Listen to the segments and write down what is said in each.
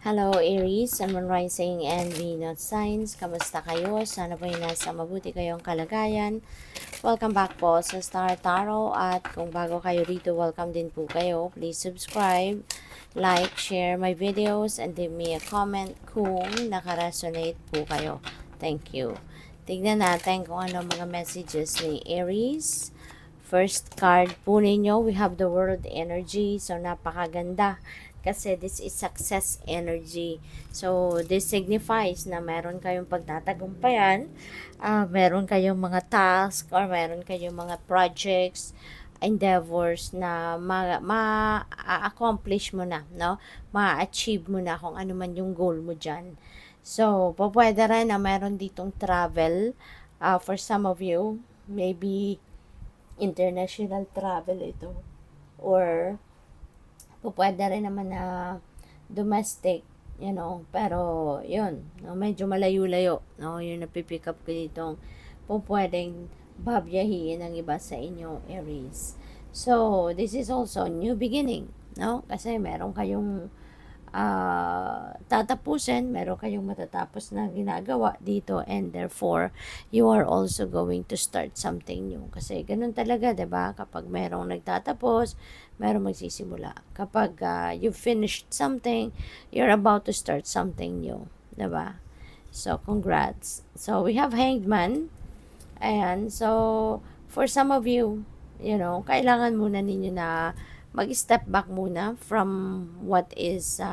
Hello Aries, Sun, Moon Rising and Venus signs. Kamusta kayo? Sana po nasa mabuti kayong kalagayan. Welcome back po sa Star Tarot at kung bago kayo rito, welcome din po kayo. Please subscribe, like, share my videos and leave me a comment kung nakaresonate po kayo. Thank you. Tignan natin kung ano mga messages ni Aries. First card po ninyo, we have the World Energy. So, napakaganda kasi this is success energy. So, this signifies na meron kayong pagtatagumpayan, meron kayong mga task, or meron kayong mga projects, endeavors na ma-accomplish mo na, no? Ma-achieve mo na kung ano man yung goal mo dyan. So, pwede rin na meron ditong travel for some of you. Maybe international travel ito. Or pwede rin naman na domestic, pero yun, no, medyo malayo-layo, no, yung napipick up ko ditong pwedeng babiyahin ng iba sa inyo, Aries. So, this is also new beginning, no, kasi meron kayong tatapusin, meron kayong matatapos na ginagawa dito, and therefore, you are also going to start something new. Kasi ganun talaga, 'di ba? Kapag merong nagtatapos, merong magsisimula. Kapag you finished something, you're about to start something new, 'di ba? So, congrats. So, we have Hanged Man. Ayan, so, for some of you, kailangan muna ninyo na mag-step back muna from what is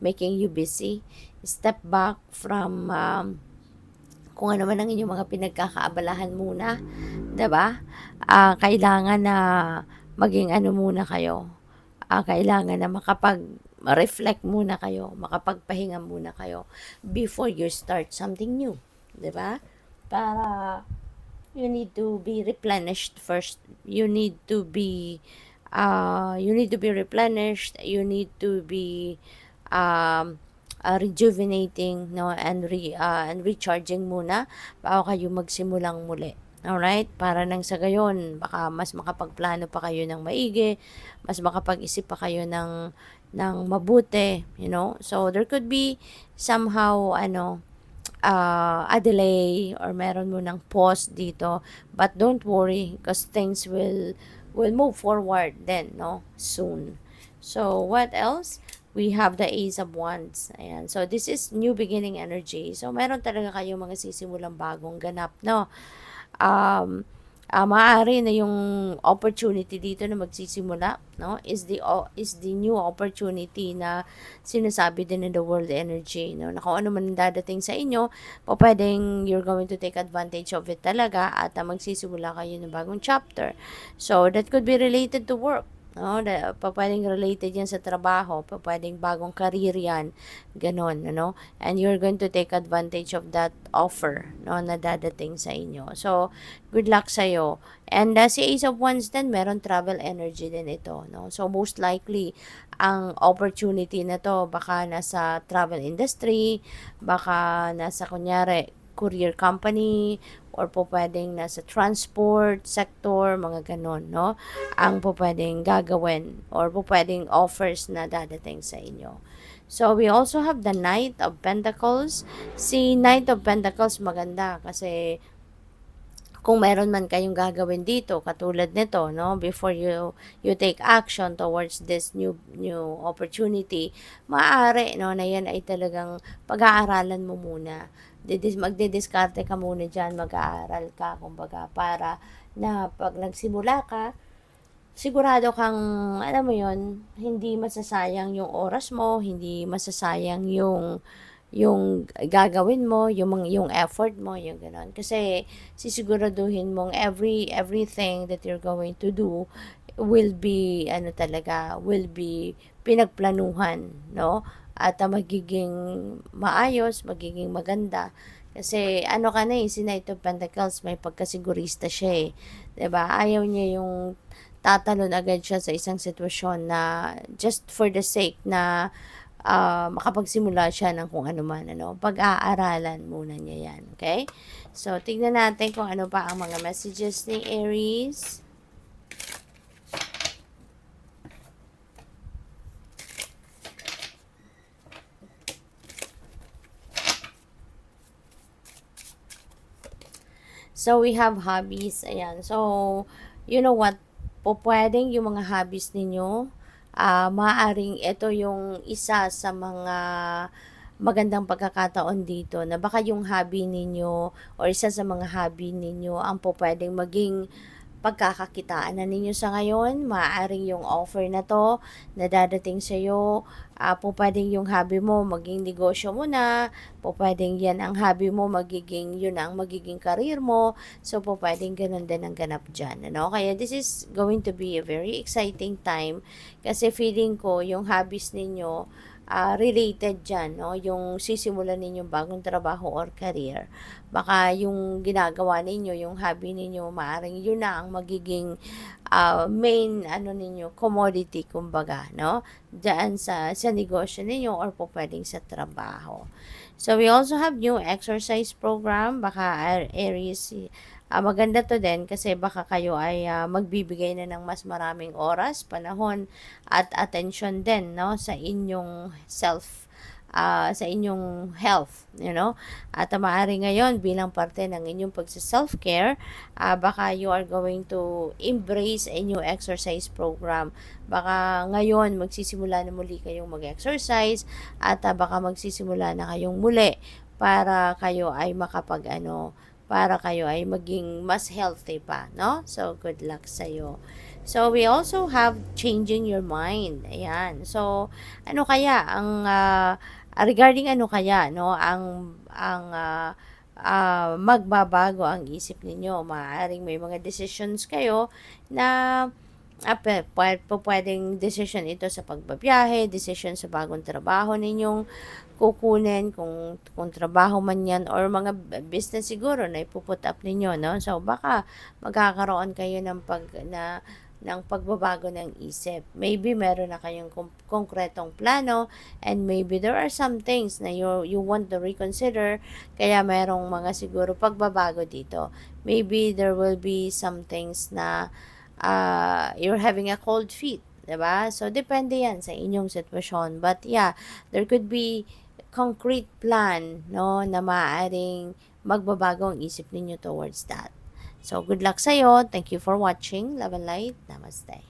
making you busy. Step back from kung ano man ang inyong mga pinagkakaabalahan muna, 'di ba? Kailangan na maging ano muna kayo. Kailangan na reflect muna kayo, makapagpahinga muna kayo before you start something new, 'di ba? Para you need to be replenished first. You need to be replenished. You need to be um, rejuvenating, no, and recharging muna bago kayo magsimulang muli. Alright? Para nang sa gayon, baka mas makapagplano pa kayo ng maigi, mas makapag-isip pa kayo ng mabuti, So, there could be somehow, a delay or meron mo ng pause dito, but don't worry because things will move forward then, no, soon. So what else? We have the Ace of Wands. Ayan. So this is new beginning energy. So meron talaga kayong mga sisimulang bagong ganap, no? Maaari na yung opportunity dito na magsisimula, no, is the new opportunity na sinasabi din in the world energy, no, na kung ano man dadating sa inyo, pwedeng you're going to take advantage of it talaga at magsisimula kayo ng bagong chapter. So that could be related to work, no, pwedeng related yan sa trabaho, pwedeng bagong career yan, ganon, and you're going to take advantage of that offer, no, na dadating sa inyo. So, good luck sa'yo. And si Ace of Wands din, meron travel energy din ito, no. So, most likely, ang opportunity na to, baka nasa travel industry, baka nasa, kunyari, courier company, or pwedeng nasa transport sector, mga ganon, no? Ang pwedeng gagawin, or pwedeng offers na dadating sa inyo. So, we also have the Knight of Pentacles. Si Knight of Pentacles maganda kasi kung meron man kayong gagawin dito katulad nito, no, before you take action towards this new opportunity, maaari, no, na yan ay talagang pag-aaralan mo muna. Magdidiskarte ka muna diyan, mag-aaral ka kumbaga para na pag nagsimula ka, sigurado kang, alam mo yon, hindi masasayang yung oras mo, hindi masasayang yung gagawin mo, yung effort mo, yung gano'n. Kasi sisiguraduhin mong everything that you're going to do will be will be pinagplanuhan, no? At magiging maayos, magiging maganda. Kasi ano ka na si Knight of Pentacles, may pagkasigurista siya eh. 'Di ba? Ayaw niya yung tatalon agad siya sa isang sitwasyon na just for the sake na makapagsimula siya ng kung ano man, pag-aaralan muna niya yan, okay? So, tignan natin kung ano pa ang mga messages ni Aries. So, we have hobbies. Ayan. So, you know what? Pwedeng yung mga hobbies ninyo, maaaring ito yung isa sa mga magandang pagkakataon dito na baka yung hobby ninyo or isa sa mga hobby ninyo ang pwedeng maging pagkakakitaan na ninyo sa ngayon. Maaaring yung offer na to na dadating sa iyo, pwedeng yung hobby mo maging negosyo mo na, pwedeng yan ang hobby mo magiging yun ang magiging career mo. So pwedeng ganun din ang ganap dyan, ano? Kaya this is going to be a very exciting time kasi feeling ko yung hobbies ninyo related dyan, no? Yung sisimulan ninyong bagong trabaho or career. Baka yung ginagawa ninyo, yung hobby ninyo, maaring yun na ang magiging main ano ninyo, commodity kumbaga, no? Diyan sa negosyo ninyo or po pwedeng sa trabaho. So we also have new exercise program, baka Aries, maganda to din kasi baka kayo ay magbibigay na ng mas maraming oras, panahon at attention din, no, sa inyong sa inyong health, you know. At maaari ngayon bilang parte ng inyong pagsa-self-care, baka you are going to embrace a new exercise program. Baka ngayon magsisimula na muli kayong mag-exercise at baka magsisimula na kayong muli para kayo ay para kayo ay maging mas healthy pa, no? So, good luck sa'yo. So, we also have changing your mind. Ayan. So, ano kaya ang regarding ano kaya, no, magbabago ang isip ninyo. Maaaring may mga decisions kayo na pwedeng decision ito sa pagbabiyahe, decision sa bagong trabaho ninyong kukunin, kung trabaho man yan or mga business siguro na ipuput up ninyo, no? So, baka magkakaroon kayo ng pagbabago ng isip. Maybe meron na kayong konkretong plano and maybe there are some things na you want to reconsider kaya merong mga siguro pagbabago dito. Maybe there will be some things na you're having a cold feet, diba? So, depende yan sa inyong sitwasyon. But yeah, there could be concrete plan, no, na maaaring magbabago ang isip ninyo towards that. So, good luck sa'yo. Thank you for watching. Love and light. Namaste.